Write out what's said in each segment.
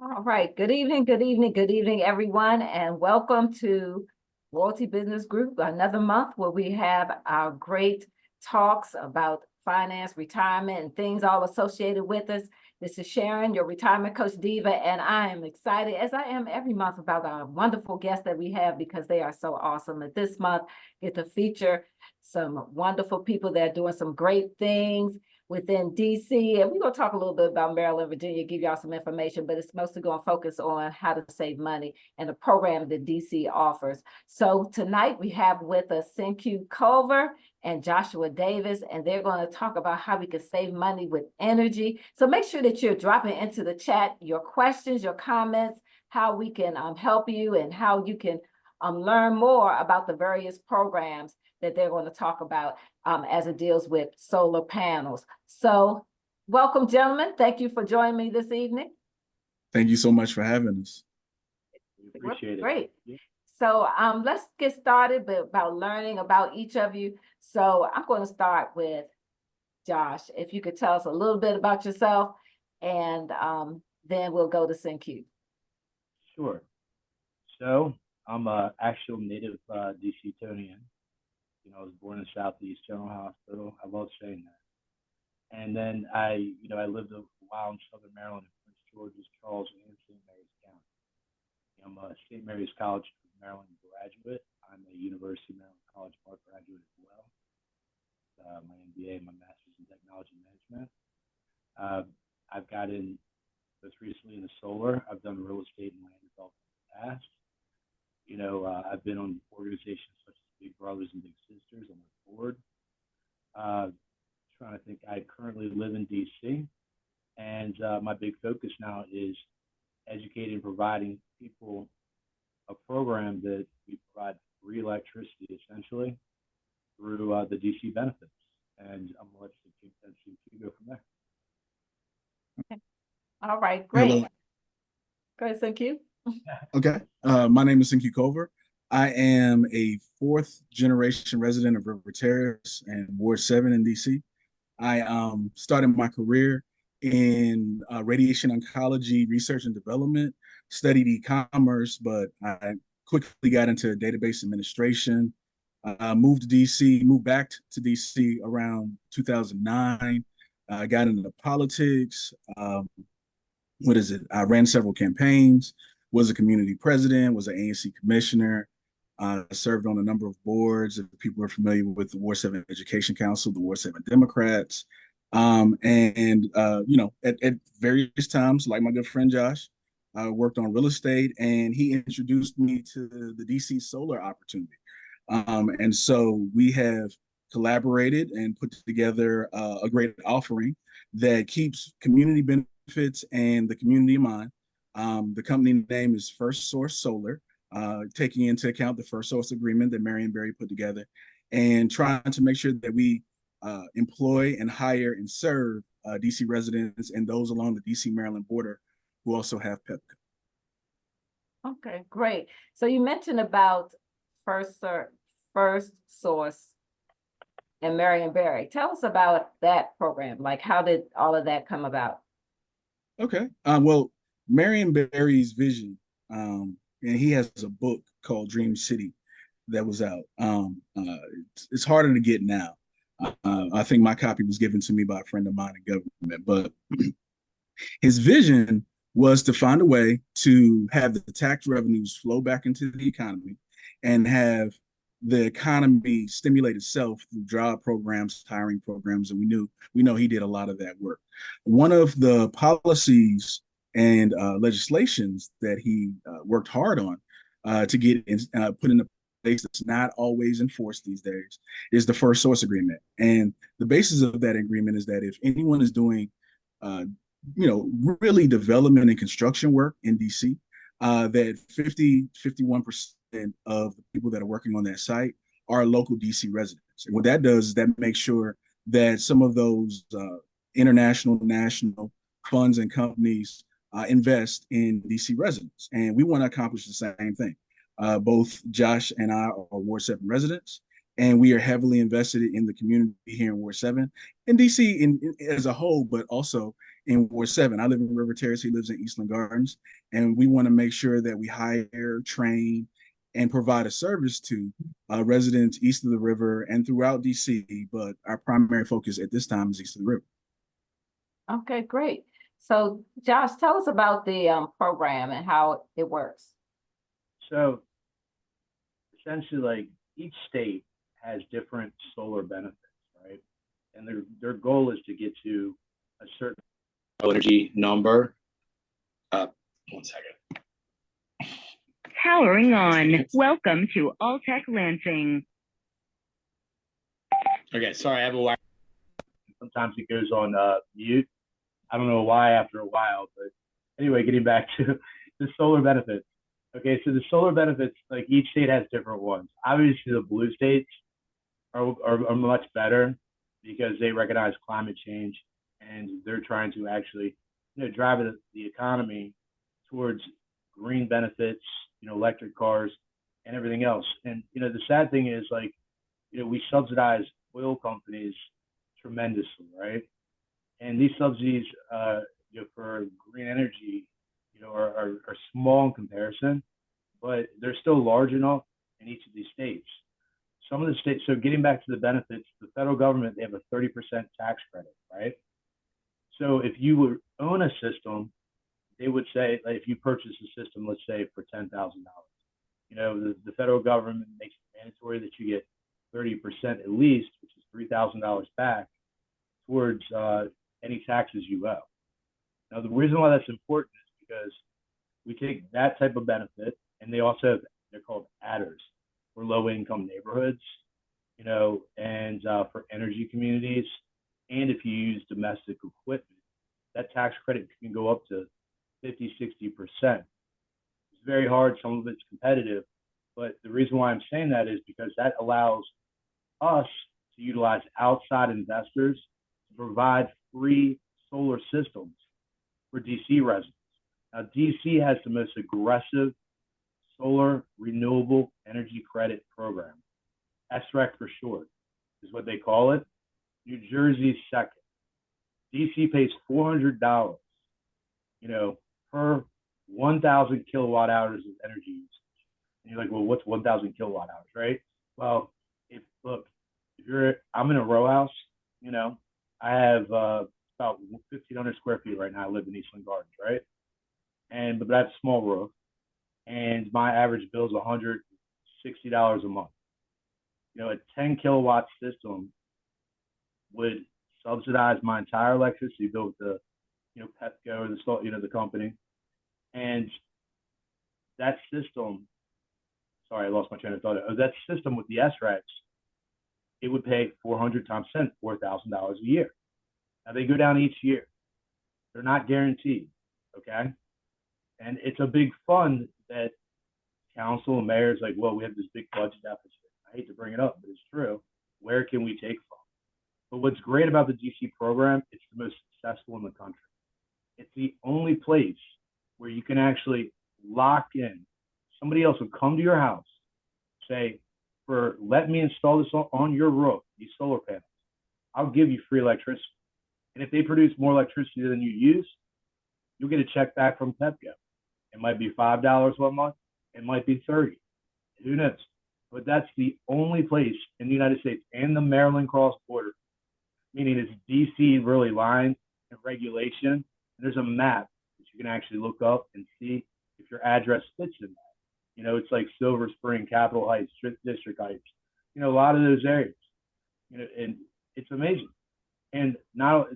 All right. Good evening, good evening, good evening, everyone, and welcome to Royalty Business Group, another month where we have our great talks about finance, retirement, and things all associated with us. This is Sharon, your retirement coach diva, and I am excited, as I am every month, about our wonderful guests that we have because they are so awesome. And this month, get to feature some wonderful people that are doing some great things within DC. And we're going to talk a little bit about Maryland, Virginia, give y'all some information, but it's mostly going to focus on how to save money and the program that DC offers. So tonight we have with us Cinque Culver and Joshua Davis, and they're going to talk about how we can save money with energy. So make sure that you're dropping into the chat your questions, your comments, how we can help you and how you can learn more about the various programs that they're going to talk about as it deals with solar panels. So welcome, gentlemen. Thank you for joining me this evening. Thank you so much for having us. We appreciate it. Great. So let's get started about learning about each of you. So I'm going to start with Josh. If you could tell us a little bit about yourself, and then we'll go to Cinque. Sure. So I'm an actual native DC-tonian. I was born in Southeast General Hospital. I love saying that. And then I lived a while in Southern Maryland, in Prince George's, Charles, and St. Mary's County. I'm a St. Mary's College of Maryland graduate. I'm a University of Maryland College Park graduate as well. My MBA and my Master's in Technology Management. I've gotten most recently into solar. I've done real estate and land development in the past. I've been on organizations such as Big Brothers and Big Sisters on the board. Trying to think, I currently live in DC, and my big focus now is educating and providing people a program that we provide free electricity essentially through the DC benefits. And I'm going to let you go from there. Okay. All right, great. Hello. Go ahead, Cinque. Okay. My name is Cinque Culver. I am a fourth generation resident of River Terrace and Ward 7 in DC. I started my career in radiation oncology research and development, studied e-commerce, but I quickly got into database administration, moved back to DC around 2009. I got into politics. I ran several campaigns, was a community president, was an ANC commissioner, served on a number of boards. If people are familiar with the Ward 7 Education Council, the Ward 7 Democrats. At various times, like my good friend Josh, I worked on real estate, and he introduced me to the DC solar opportunity. And so we have collaborated and put together a great offering that keeps community benefits and the community in mind. The company name is First Source Solar, taking into account the First Source agreement that Marion Barry put together, and trying to make sure that we employ and hire and serve DC residents and those along the DC-Maryland border who also have PEPCO. Okay, great. So you mentioned about First Source and Marion Barry. Tell us about that program. Like, how did all of that come about? Okay. Well, Marion Barry's vision, and he has a book called Dream City that was out. It's harder to get now. I think my copy was given to me by a friend of mine in government, but his vision was to find a way to have the tax revenues flow back into the economy and have the economy stimulate itself through job programs, hiring programs, and we know he did a lot of that work. One of the policies and legislations that he worked hard on to get put into place that's not always enforced these days is the First Source Agreement. And the basis of that agreement is that if anyone is doing, really development and construction work in DC, that 51% of the people that are working on that site are local DC residents. And what that does is that makes sure that some of those international, national funds and companies invest in DC residents. And we want to accomplish the same thing. Both Josh and I are Ward 7 residents, and we are heavily invested in the community here in Ward 7 and DC as a whole, but also in Ward 7. I live in River Terrace. He lives in Eastland Gardens. And we want to make sure that we hire, train, and provide a service to residents east of the river and throughout DC. But our primary focus at this time is east of the river. Okay, great. So Josh, tell us about the program and how it works. So essentially, like each state has different solar benefits, right? And their goal is to get to a certain energy number. One second. Powering on. Welcome to Alltech Lansing. Okay, sorry, I have a wire. Sometimes it goes on mute. I don't know why after a while, but anyway, getting back to the solar benefits. Okay, so the solar benefits, like each state has different ones. Obviously, the blue states are much better because they recognize climate change and they're trying to actually, drive the economy towards green benefits, electric cars and everything else. And, the sad thing is like, we subsidize oil companies tremendously, right? And these subsidies, for green energy, are small in comparison, but they're still large enough in each of these states. Some of the states, so getting back to the benefits, the federal government, they have a 30% tax credit, right? So if you would own a system, they would say, like, if you purchase a system, let's say for $10,000, the federal government makes it mandatory that you get 30% at least, which is $3,000 back towards any taxes you owe. Now, the reason why that's important is because we take that type of benefit, and they also have, they're called adders for low-income neighborhoods, and for energy communities. And if you use domestic equipment, that tax credit can go up to 50, 60%. It's very hard. Some of it's competitive. But the reason why I'm saying that is because that allows us to utilize outside investors to provide free solar systems for DC residents. Now, DC has the most aggressive solar renewable energy credit program. SREC for short is what they call it. New Jersey's second. DC pays $400, per 1,000 kilowatt hours of energy usage. And you're like, well, what's 1,000 kilowatt hours, right? Well, I'm in a row house, I have about 1,500 square feet right now. I live in Eastland Gardens, right? But that's a small roof. And my average bill is $160 a month. A 10 kilowatt system would subsidize my entire electricity bill with the, Pepco or the company. And that system, sorry, I lost my train of thought. That system with the SRECs, it would pay 400 times 10, $4,000 a year. Now they go down each year. They're not guaranteed, okay? And it's a big fund that council and mayors like, well, we have this big budget deficit. I hate to bring it up, but it's true. Where can we take from? But what's great about the DC program, it's the most successful in the country. It's the only place where you can actually lock in. Somebody else will come to your house, say, let me install this on your roof, these solar panels. I'll give you free electricity. And if they produce more electricity than you use, you'll get a check back from Pepco. It might be $5 one month. It might be 30. Who knows? But that's the only place in the United States and the Maryland cross border, meaning it's DC really lined and regulation. And there's a map that you can actually look up and see if your address fits in that. It's like Silver Spring, Capitol Heights, District Heights, a lot of those areas, and it's amazing. And now,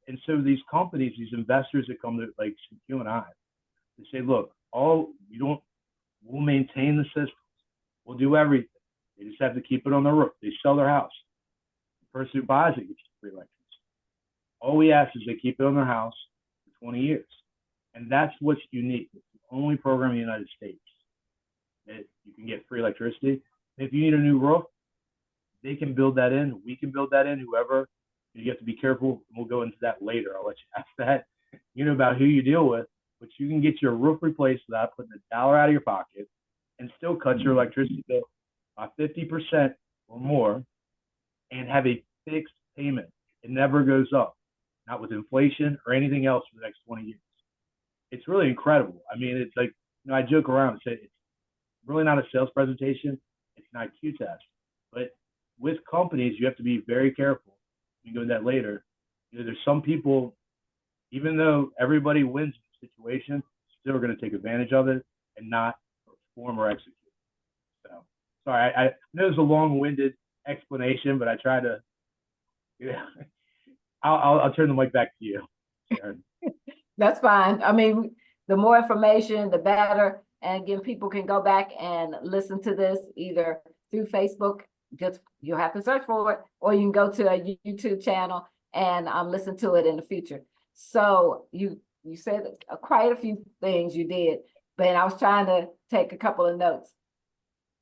and so these companies, these investors that come to like you and I, they say, look, we'll maintain the systems. We'll do everything. They just have to keep it on the roof. They sell their house. The person who buys it gets free electricity. All we ask is they keep it on their house for 20 years. And that's what's unique. It's the only program in the United States that you can get free electricity. And if you need a new roof, they can build that in. We can build that in, whoever. You have to be careful. We'll go into that later. I'll let you ask that, about who you deal with. But you can get your roof replaced without putting $1 out of your pocket and still cut your electricity bill by 50% or more and have a fixed payment. It never goes up. not with inflation or anything else for the next 20 years. It's really incredible. I mean, it's like, I joke around and say it's really not a sales presentation. It's an IQ test. But with companies, you have to be very careful. We can go into that later. There's some people, even though everybody wins in the situation, still are going to take advantage of it and not perform or execute. So, sorry, I know it's a long-winded explanation, but I try to, I'll turn the mic back to you, Sharon. That's fine. I mean, the more information, the better. And again, people can go back and listen to this either through Facebook, just you'll have to search for it, or you can go to a YouTube channel and listen to it in the future. So you said quite a few things you did, but I was trying to take a couple of notes.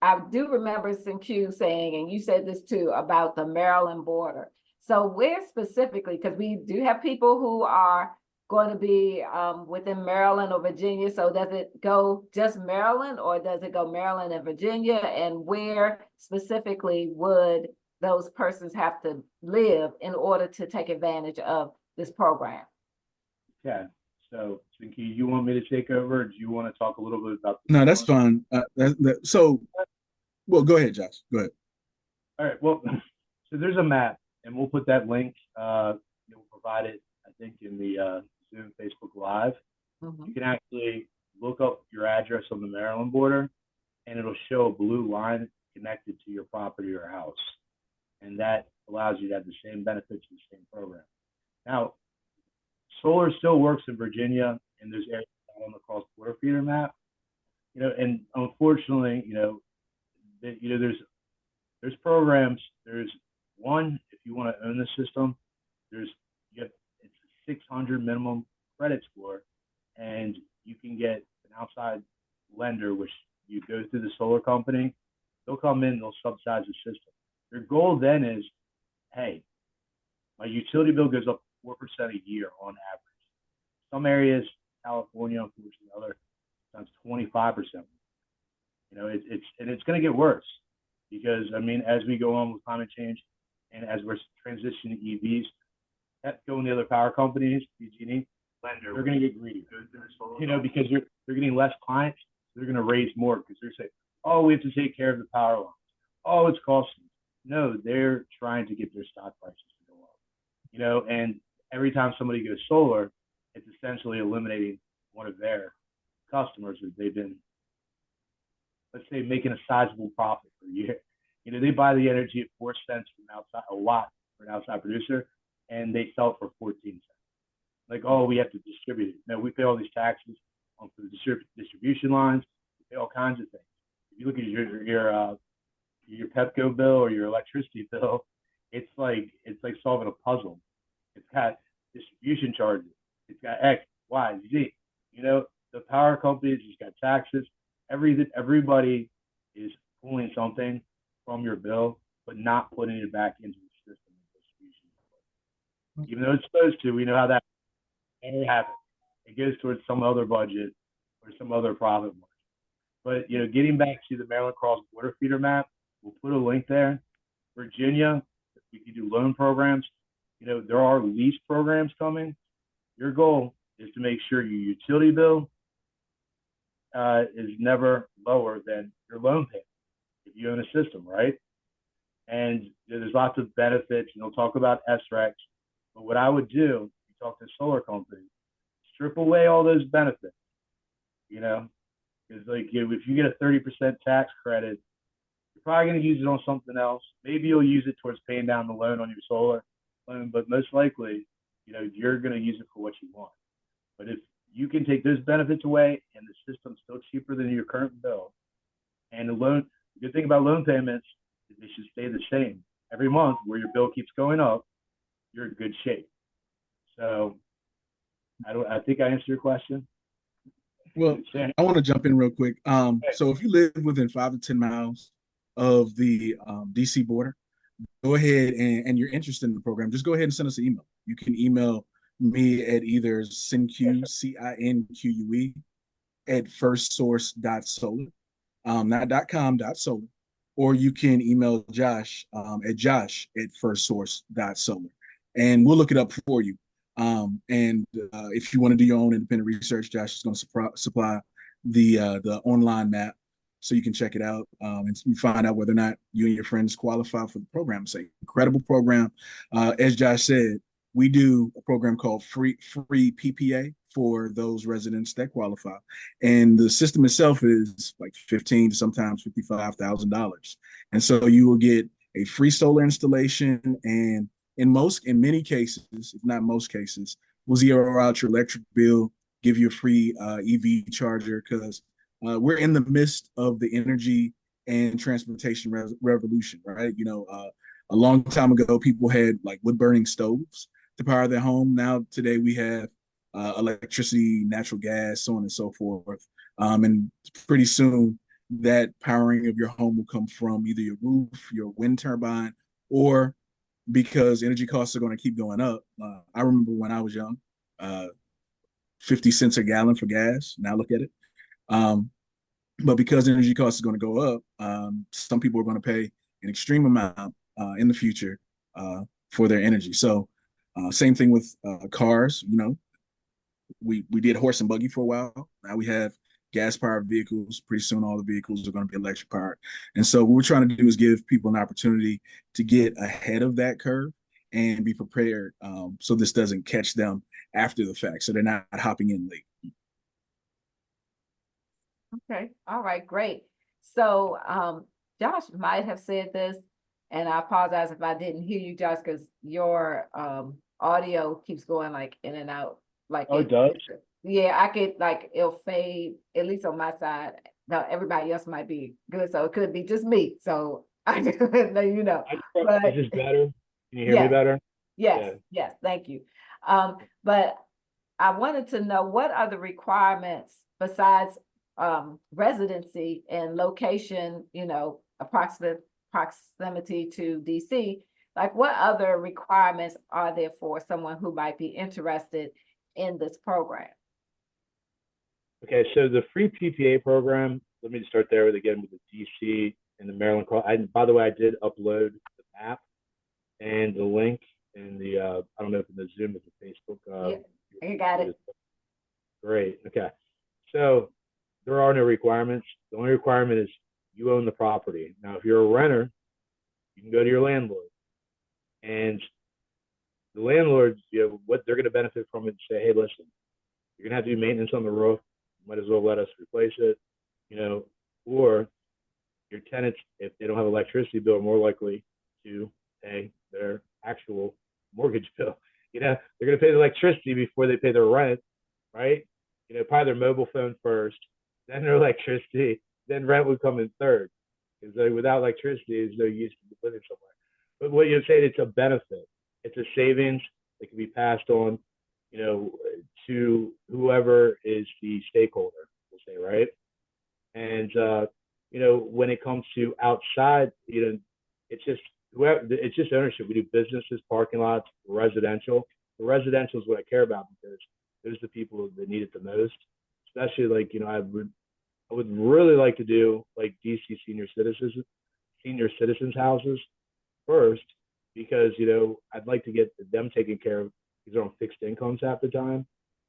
I do remember Q saying, and you said this too, about the Maryland border. So where specifically, because we do have people who are going to be within Maryland or Virginia. So does it go just Maryland, or does it go Maryland and Virginia? And where specifically would those persons have to live in order to take advantage of this program? Yeah. So, Sinky, you want me to take over, or do you want to talk a little bit about? No, that's fine. So, well, go ahead, Josh. Go ahead. All right. Well, so there's a map, and we'll put that link. We'll provide it, I think, in the Zoom Facebook Live. Mm-hmm. You can actually look up your address on the Maryland border, and it'll show a blue line connected to your property or house. And that allows you to have the same benefits in the same program. Now, solar still works in Virginia, and there's areas on the cross-border feeder map. And unfortunately, there's programs. There's one, if you want to own the system, it's a 600 minimum credit score, and you can get an outside lender, which you go through the solar company. They'll come in, they'll subsidize the system. Their goal then is, hey, my utility bill goes up 4% a year on average. Some areas, California, unfortunately, other times 25%. It's going to get worse because, I mean, as we go on with climate change and as we're transitioning to EVs, that going to the other power companies, PG&E, they're going to get greedy. Because they're getting less clients, they're going to raise more because they're saying, oh, we have to take care of the power lines. Oh, it's costing. No, they're trying to get their stock prices to go up. And every time somebody goes solar, it's essentially eliminating one of their customers that they've been, let's say, making a sizable profit per year. They buy the energy at 4 cents from outside, a watt for an outside producer, and they sell it for 14 cents. Like, oh, we have to distribute it. No, we pay all these taxes for the distribution lines. We pay all kinds of things. If you look at your Pepco bill or your electricity bill, it's like solving a puzzle. It's got distribution charges. It's got X, Y, Z. The power companies, it's got taxes. Everybody is pulling something from your bill, but not putting it back into the system of distribution. Even though it's supposed to, we know how that happens. It goes towards some other budget or some other profit margin. But getting back to the Maryland cross-border feeder map, we'll put a link there. Virginia, we can do loan programs. There are lease programs coming. Your goal is to make sure your utility bill is never lower than your loan payment if you own a system, right? And there's lots of benefits. They'll talk about SRECs. But what I would do, you talk to solar companies, strip away all those benefits. Because if you get a 30% tax credit, you're probably going to use it on something else. Maybe you'll use it towards paying down the loan on your solar loan, but most likely, you're going to use it for what you want. But if you can take those benefits away and the system's still cheaper than your current bill, and the good thing about loan payments is they should stay the same every month, where your bill keeps going up, you're in good shape. So I think I answered your question. Well, I want to jump in real quick. So if you live within 5 to 10 miles of the DC border, go ahead and you're interested in the program, just go ahead and send us an email. You can email me at either Cinque, CINQUE, at firstsource.solar, not .com, .solar, or you can email Josh at josh@firstsource.solar, and we'll look it up for you. And if you want to do your own independent research, Josh is going to supply the online map so you can check it out, and you find out whether or not you and your friends qualify for the program. It's an incredible program. As Josh said, we do a program called free PPA for those residents that qualify, and the system itself is like 15 to sometimes $55,000, and so you will get a free solar installation, and in many cases, if not most cases, we'll zero out your electric bill, give you a free EV charger, because we're in the midst of the energy and transportation revolution, right? A long time ago, people had like wood burning stoves to power their home. Now, today, we have electricity, natural gas, so on and so forth. And pretty soon, that powering of your home will come from either your roof, your wind turbine, or because energy costs are going to keep going up. I remember when I was young, uh, 50 cents a gallon for gas. Now look at it. Um, but because energy costs are going to go up, some people are going to pay an extreme amount in the future for their energy. So same thing with cars. We did horse and buggy for a while. Now we have gas powered vehicles. Pretty soon, all the vehicles are going to be electric powered. And so, what we're trying to do is give people an opportunity to get ahead of that curve and be prepared, so this doesn't catch them after the fact. So they're not hopping in late. Okay, all right, great. So, Josh might have said this, and I apologize if I didn't hear you, Josh, because your audio keeps going like in and out. Like Oh, it does? Yeah, I could like it'll fade, at least on my side. Now everybody else might be good, so it could be just me. So I just let you know. But Is this better? Can you hear me yes, better? yes, Yeah. yes, thank you. But I wanted to know, what are the requirements besides residency and location, proximity to DC? Like, what other requirements are there for someone who might be interested in this program? Okay, so the free PPA program, let me just start there with the DC and the Maryland call. By the way, I did upload the map and the link in the I don't know if in the Zoom or the Facebook. Yeah, you got it. Great. Okay. So there are no requirements. The only requirement is you own the property. Now, if you're a renter, you can go to your landlord, and the landlords, what they're going to benefit from it. Say, hey, listen, you're going to have to do maintenance on the roof. You might as well let us replace it, or your tenants, if they don't have electricity bill, are more likely to pay their actual mortgage bill. They're going to pay the electricity before they pay their rent, right? Probably their mobile phone first, then their electricity, then rent would come in third. Because without electricity, there's no use to living somewhere. But what you're saying, it's a benefit. It's a savings that can be passed on, to whoever is the stakeholder, we'll say, right? And when it comes to outside, it's just ownership. We do businesses, parking lots, residential. The residential is what I care about, because those are the people that need it the most. Especially I would really like to do like DC senior citizens houses first, because I'd like to get them taken care of, because they're on fixed incomes half the time,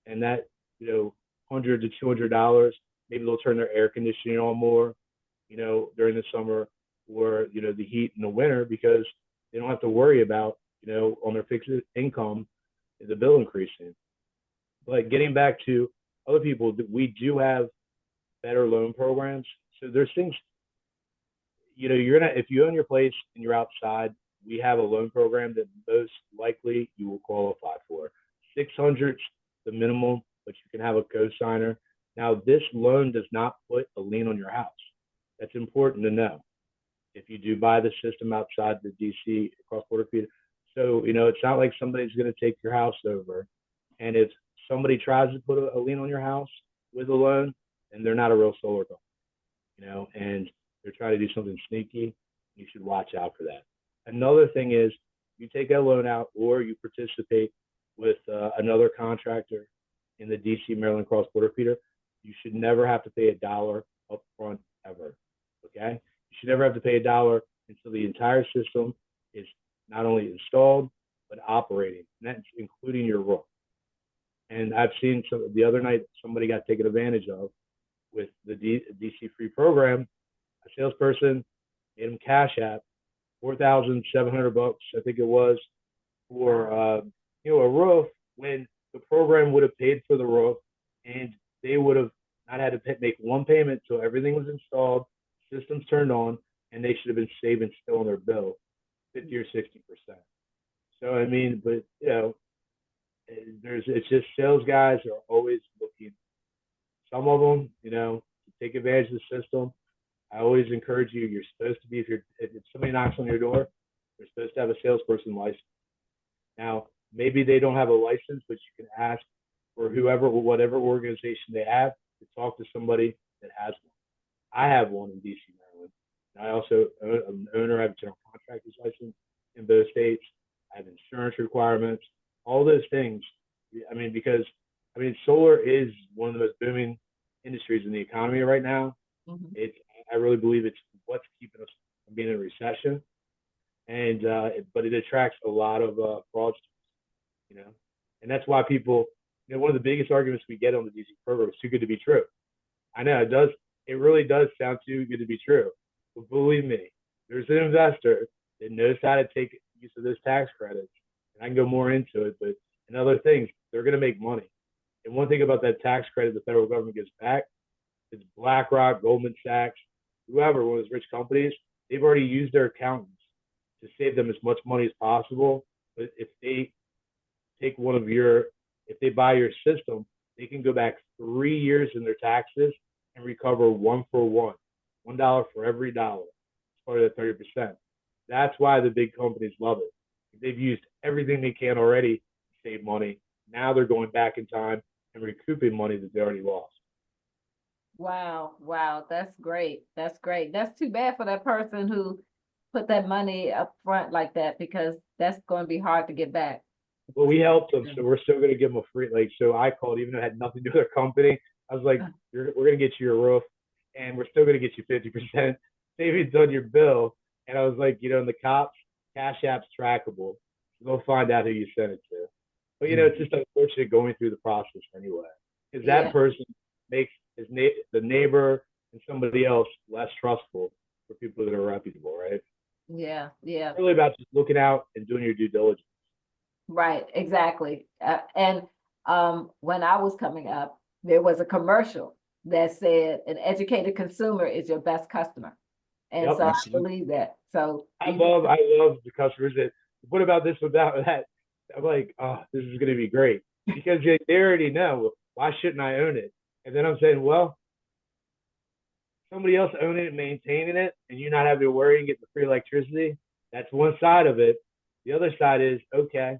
and that $100 to $200, maybe they'll turn their air conditioning on more, during the summer, or the heat in the winter, because they don't have to worry about on their fixed income the bill increasing. But getting back to other people, we do have better loan programs. So there's things, if you own your place and you're outside, we have a loan program that most likely you will qualify for. 600's the minimum, but you can have a co-signer. Now, this loan does not put a lien on your house. That's important to know if you do buy the system outside the DC cross-border feeder. So, it's not like somebody's going to take your house over. And if somebody tries to put a lien on your house with a loan, then they're not a real solar company, and they're trying to do something sneaky. You should watch out for that. Another thing is, you take a loan out or you participate with another contractor in the DC Maryland cross-border feeder, you should never have to pay $1 up front ever, okay? You should never have to pay $1 until the entire system is not only installed, but operating, and that's including your roof. And I've seen the other night somebody got taken advantage of with the DC free program. A salesperson made him Cash App $4,700, I think it was, for a roof, when the program would have paid for the roof, and they would have not had to make one payment till everything was installed, systems turned on, and they should have been saving still on their bill 50 or 60%. So I mean, but it's just sales guys are always looking. Some of them, to take advantage of the system. I always encourage you. You're supposed to be, if somebody knocks on your door, you're supposed to have a salesperson license. Now, maybe they don't have a license, but you can ask for whoever or whatever organization they have to talk to somebody that has one. I have one in DC, Maryland. And I also am an owner. I have a general contractor's license in both states. I have insurance requirements, all those things. Because solar is one of the most booming industries in the economy right now. Mhm. I really believe it's what's keeping us from being in a recession, and but it attracts a lot of fraudsters, and that's why people, one of the biggest arguments we get on the DC program is too good to be true. I know it does. It really does sound too good to be true, but believe me, there's an investor that knows how to take use of those tax credits, and I can go more into it, but in other things, they're going to make money. And one thing about that tax credit the federal government gives back is BlackRock, Goldman Sachs, whoever, one of those rich companies, they've already used their accountants to save them as much money as possible. But if they take if they buy your system, they can go back 3 years in their taxes and recover $1 for $1 for every dollar. It's part of the 30%. That's why the big companies love it. They've used everything they can already to save money. Now they're going back in time and recouping money that they already lost. Wow. That's great. That's too bad for that person who put that money up front like that, because that's going to be hard to get back. Well, we helped them, so we're still going to give them a free, so I called, even though it had nothing to do with their company. I was like, we're going to get you your roof, and we're still going to get you 50% savings on your bill. And I was like, and the cops, Cash App's trackable. They'll find out who you sent it to. But, it's just unfortunate going through the process anyway, because that person makes the neighbor and somebody else less trustful for people that are reputable, right? Yeah. It's really about just looking out and doing your due diligence. Right, exactly. And when I was coming up, there was a commercial that said an educated consumer is your best customer. And Yep, so absolutely. I believe that. So I love the customers that, what about this, without that? I'm like, oh, this is going to be great, because they already know, why shouldn't I own it? And then I'm saying, well, somebody else owning it, maintaining it, and you not having to worry and get the free electricity. That's one side of it. The other side is, okay,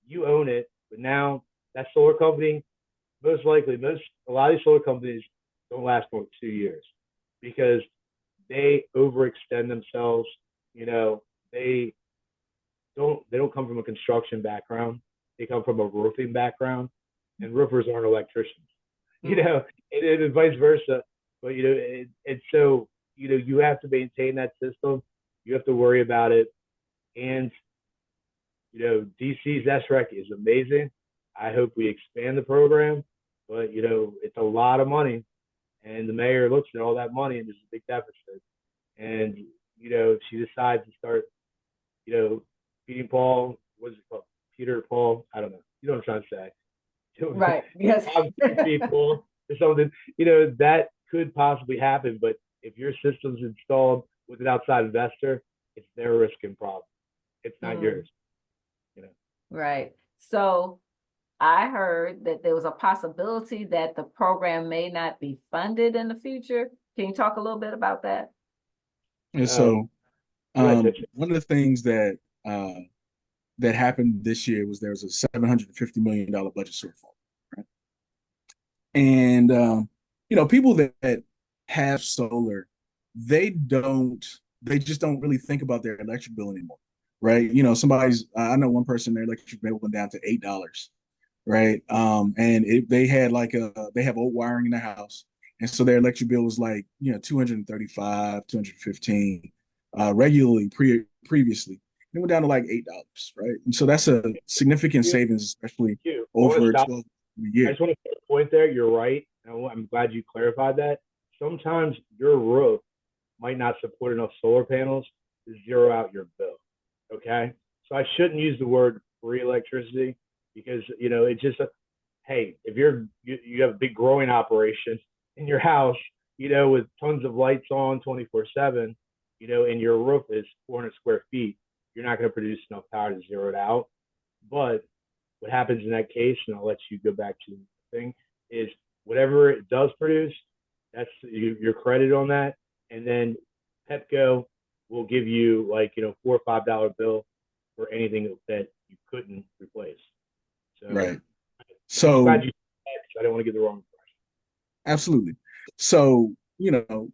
you own it, but now that solar company, most likely, a lot of these solar companies don't last more than 2 years, because they overextend themselves. They don't come from a construction background. They come from a roofing background, and roofers aren't electricians, and vice versa. But, and so, you have to maintain that system. You have to worry about it. And, DC's SREC is amazing. I hope we expand the program, but, it's a lot of money. And the mayor looks at all that money, and there's a big deficit. And, if she decides to start, feeding Paul, what's it called? Peter, Paul, I don't know. You know what I'm trying to say. right. Yes. People or something, that could possibly happen. But if your system's installed with an outside investor, it's their risk and problem. It's not yours. Right. So I heard that there was a possibility that the program may not be funded in the future. Can you talk a little bit about that? And so Go ahead, Mitch. one of the things that that happened this year was there was a $750 million budget shortfall, right? And people that have solar, they just don't really think about their electric bill anymore, right? I know one person, their electric bill went down to $8, right? And they have old wiring in their house, and so their electric bill was like 235, 215 regularly previously. It went down to like $8, right? And so that's a significant savings, especially over 12. year. I just want to put a point there. You're right. I'm glad you clarified that. Sometimes your roof might not support enough solar panels to zero out your bill. Okay. So I shouldn't use the word free electricity because, it's just, hey, if you have a big growing operation in your house, with tons of lights on 24/7, and your roof is 400 square feet, you're not going to produce enough power to zero it out. But what happens in that case, and I'll let you go back to the thing, is whatever it does produce, that's your credit on that. And then Pepco will give you like, $4 or $5 bill for anything that you couldn't replace. So Right. I'm So glad you said that because I don't want to get the wrong impression. absolutely. So,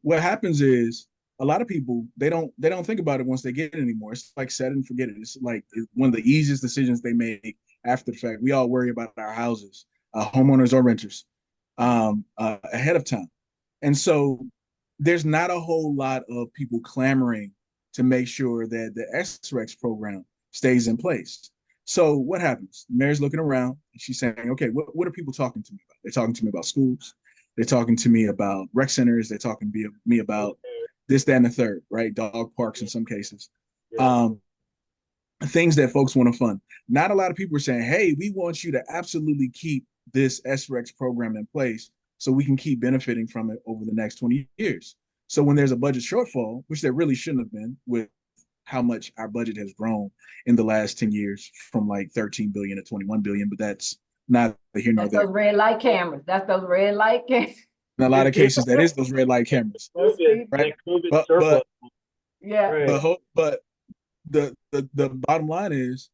what happens is a lot of people they don't think about it once they get it anymore. It's like set and forget it. It's like one of the easiest decisions they make after the fact. We all worry about our houses, homeowners or renters, ahead of time. And so there's not a whole lot of people clamoring to make sure that the SREX program stays in place. So what happens? The mayor's looking around and she's saying, okay, what are people talking to me about? They're talking to me about schools. They're talking to me about rec centers. They're talking to me about this, that, and the third, right? Dog parks in some cases. Yeah. Things that folks want to fund. Not a lot of people are saying, hey, we want you to absolutely keep this SREX program in place so we can keep benefiting from it over the next 20 years. So when there's a budget shortfall, which there really shouldn't have been with how much our budget has grown in the last 10 years from like 13 billion to 21 billion, but that's not here nor That's there. those red light cameras. That's those red light cameras. In a lot of cases, that is those red light cameras, Those speed- right? COVID But surplus. Yeah. Right. but the bottom line is,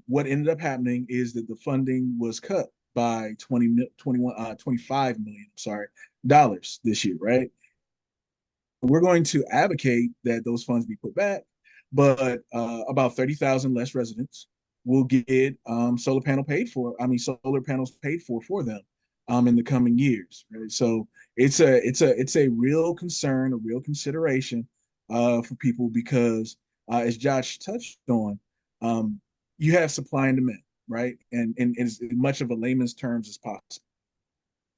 what ended up happening is that the funding was cut by 25 million, sorry, dollars this year, right? We're going to advocate that those funds be put back, but about 30,000 less residents will get solar panels paid for them in the coming years, right? So it's a real concern, a real consideration for people because as Josh touched on, you have supply and demand, right? And as much of a layman's terms as possible.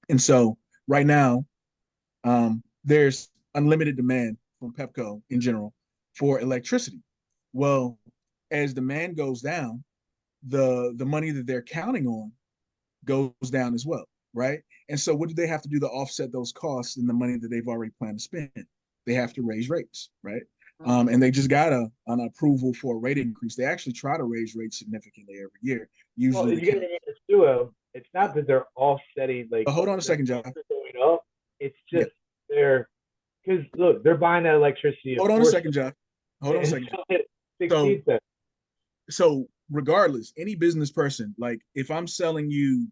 And so right now, there's unlimited demand from Pepco in general for electricity. Well, as demand goes down, the money that they're counting on goes down as well, right? And so what do they have to do to offset those costs and the money that they've already planned to spend? They have to raise rates, right? And they just got an approval for a rate increase. They actually try to raise rates significantly every year. Well, Usually, you got to remember too, it's not that they're offsetting like. but hold on a second, John. Going up. It's just they're because look, they're buying that electricity. Hold on a second, John. Hold on a second. So, So regardless, any business person, like if I'm selling you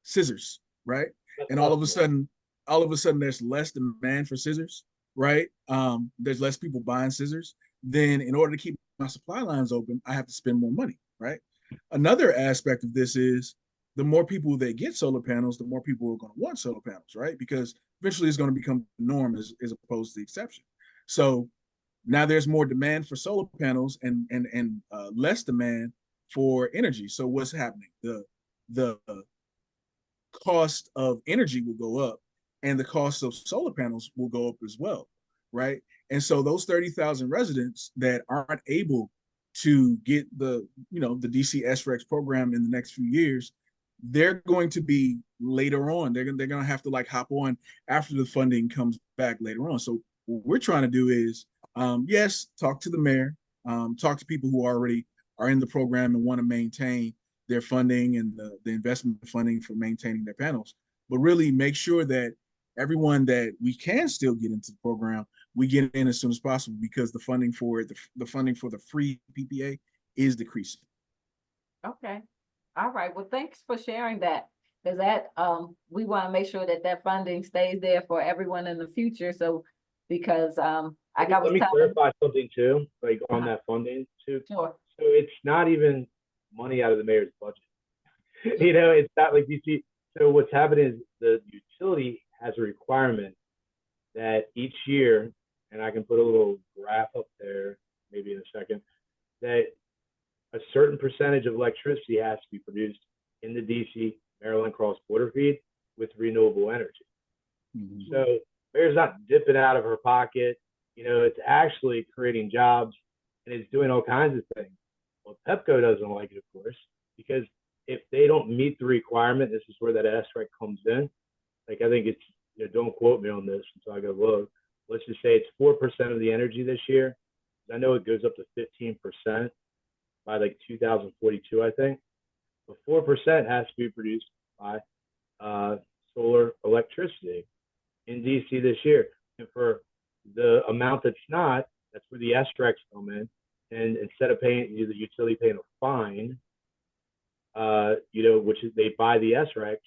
scissors, right? And all of a sudden there's less demand for scissors, right? There's less people buying scissors. Then in order to keep my supply lines open, I have to spend more money, right? Another aspect of this is the more people that get solar panels, the more people are going to want solar panels, right? Because eventually it's going to become the norm as opposed to the exception. So now there's more demand for solar panels and less demand for energy. So what's happening? The cost of energy will go up and the cost of solar panels will go up as well, right? And so those 30,000 residents that aren't able to get the DC SREX program in the next few years, they're going to be later on. They're going to have to like hop on after the funding comes back later on. So what we're trying to do is, yes, talk to the mayor, talk to people who already are in the program and want to maintain their funding and the investment funding for maintaining their panels, but really make sure that everyone that we can still get into the program, we get in as soon as possible because the funding for it, the funding for the free PPA is decreasing. Okay. All right. Well, thanks for sharing that. Because that we want to make sure that that funding stays there for everyone in the future. So because let me clarify something too, like on that funding too. Sure. So it's not even money out of the mayor's budget. It's not like you see. So what's happening is the utility has a requirement that each year, and I can put a little graph up there maybe in a second, that a certain percentage of electricity has to be produced in the DC Maryland cross border feed with renewable energy. Mhm. So Mayor's not dipping out of her pocket. It's actually creating jobs and it's doing all kinds of things. Well, Pepco doesn't like it, of course, because if they don't meet the requirement, this is where that SREC comes in. Like, I think it's, don't quote me on this until I go look. Let's just say it's 4% of the energy this year. I know it goes up to 15% by like 2042, I think. But 4% has to be produced by solar electricity in DC this year. And for the amount that's not, that's where the SRECs come in. And instead of paying the utility paying a fine, which is they buy the SRECs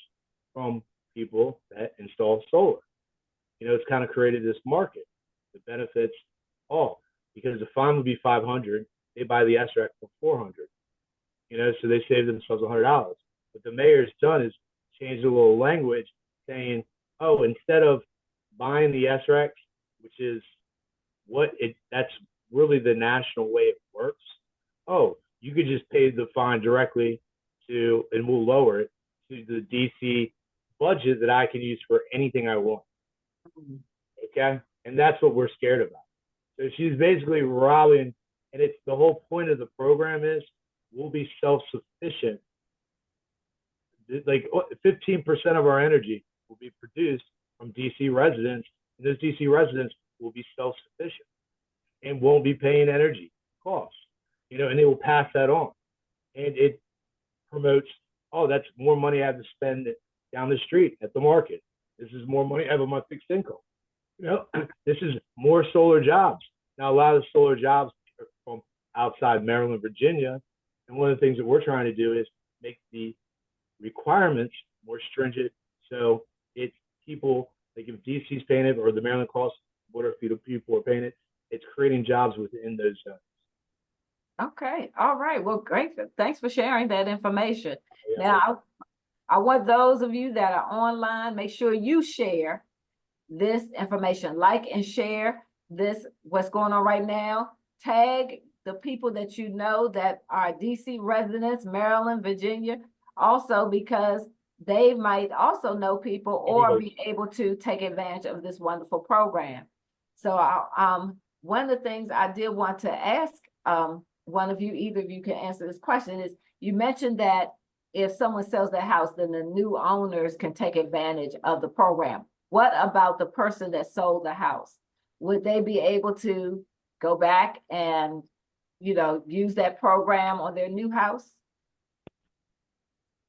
from people that install solar. It's kind of created this market that benefits all, because the fine would be $500, they buy the SREC for $400. So they save themselves $100. What the mayor's done is changed a little language saying, oh, instead of buying the SRECs, which is that's really the national way it works. Oh, you could just pay the fine directly and we'll lower it to the DC budget that I can use for anything I want. Okay. And that's what we're scared about. So she's basically robbing, and it's the whole point of the program is we'll be self-sufficient. Like 15% of our energy will be produced from DC residents, and those DC residents will be self-sufficient and won't be paying energy costs, and they will pass that on. And it promotes, oh, that's more money I have to spend down the street at the market. This is more money I have on my fixed income. This is more solar jobs. Now, a lot of the solar jobs are from outside Maryland, Virginia. And one of the things that we're trying to do is make the requirements more stringent. So it's people, like if DC's paying it or the Maryland cross border people are paying it, it's creating jobs within those zones. Okay, all right. Well, great. Thanks for sharing that information. Yeah, Now, I want those of you that are online, make sure you share this information, like and share this, what's going on right now. Tag the people that you know that are DC residents, Maryland, Virginia, also because they might also know people or be able to take advantage of this wonderful program. So one of the things I did want to ask one of you, either of you can answer this question, is you mentioned that if someone sells their house, then the new owners can take advantage of the program. What about the person that sold the house? Would they be able to go back and, use that program on their new house?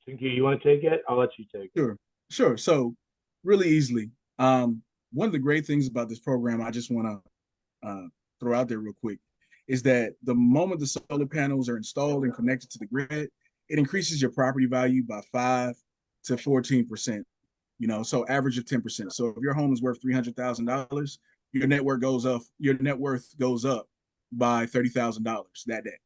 Cynthia, you want to take it? I'll let you take it. Sure. So really easily, one of the great things about this program, I just want to throw out there real quick, is that the moment the solar panels are installed and connected to the grid, it increases your property value by 5 to 14%. So average of 10%. So if your home is worth $300,000, your net worth goes up. Your net worth goes up by $30,000 that day,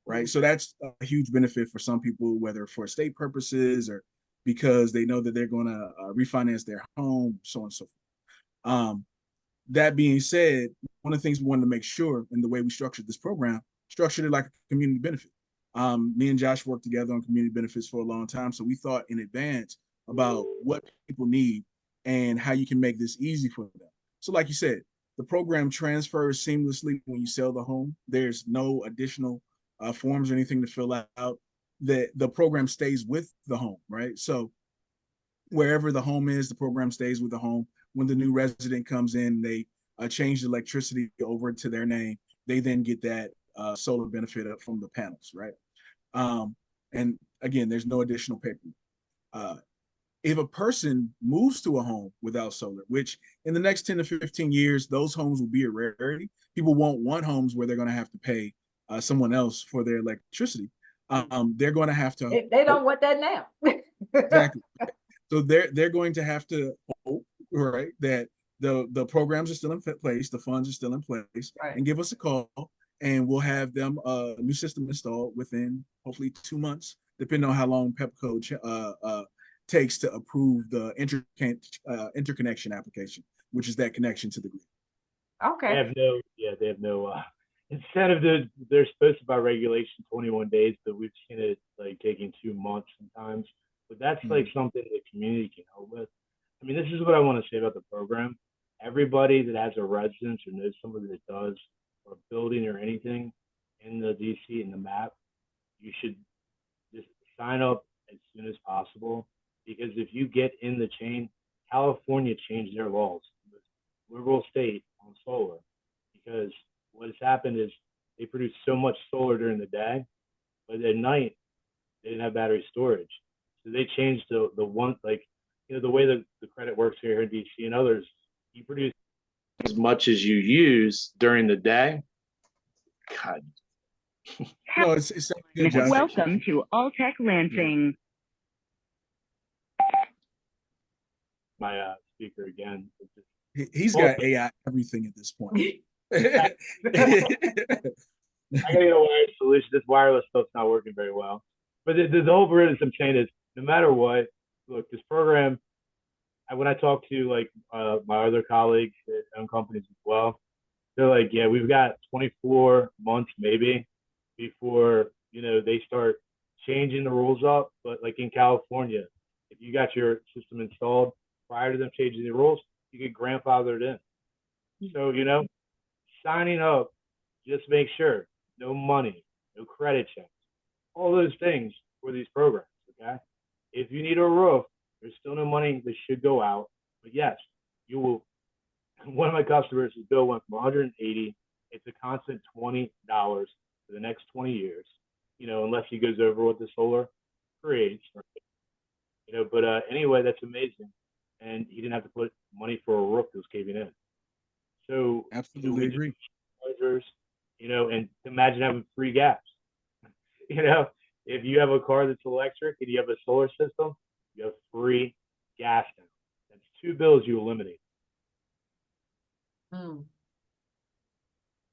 right? So that's a huge benefit for some people, whether for estate purposes or because they know that they're going to refinance their home, so on and so forth. That being said, one of the things we wanted to make sure in the way we structured this program, structured it like a community benefit. Me and Josh worked together on community benefits for a long time. So we thought in advance about what people need and how you can make this easy for them. So like you said, the program transfers seamlessly when you sell the home. There's no additional forms or anything to fill out. The program stays with the home, right? So wherever the home is, the program stays with the home. When the new resident comes in, they change the electricity over to their name. They then get that solar benefit from the panels, right? And again, there's no additional paperwork. If a person moves to a home without solar, which in the next 10 to 15 years, those homes will be a rarity. People won't want homes where they're going to have to pay someone else for their electricity. They're going to have to. They don't want that now. Exactly. So they're going to have to hope, right, that the programs are still in place, the funds are still in place, right, and give us a call, and we'll have them a new system installed within hopefully 2 months, depending on how long Pepco takes to approve the interconnection application, which is that connection to the grid. Okay. They have no they're supposed to by regulation 21 days, but we've seen it like taking 2 months sometimes. But that's like something the community can help with. I mean, this is what I want to say about the program. Everybody that has a residence or knows somebody that does, or a building or anything in the DC in the map, you should just sign up as soon as possible, because if you get in the chain, California changed their laws, liberal state on solar, because what has happened is they produce so much solar during the day, but at night they didn't have battery storage. So they changed the one, like, the way the credit works here in DC and others, you produce as much as you use during the day. God. No, it's good, Josh. Welcome to Alltech Lansing. My speaker again. He's got AI everything at this point. I gotta get a wireless solution. This wireless stuff's not working very well. But the whole premise I'm saying is, no matter what, look, this program, when I talk to like my other colleagues that own companies as well, they're like, yeah, we've got 24 months maybe before they start changing the rules up. But like in California, if you got your system installed prior to them changing the rules, you get grandfathered in. So signing up, just make sure no money, no credit checks, all those things for these programs. Okay, if you need a roof, there's still no money that should go out, but yes, you will. One of my customers, his bill went from 180. It's a constant $20 for the next 20 years, unless he goes over what the solar creates. But anyway, that's amazing, and he didn't have to put money for a roof that was caving in. So Absolutely agree. And imagine having free gas. If you have a car that's electric and you have a solar system, you have free gas now. That's 2 bills you eliminate.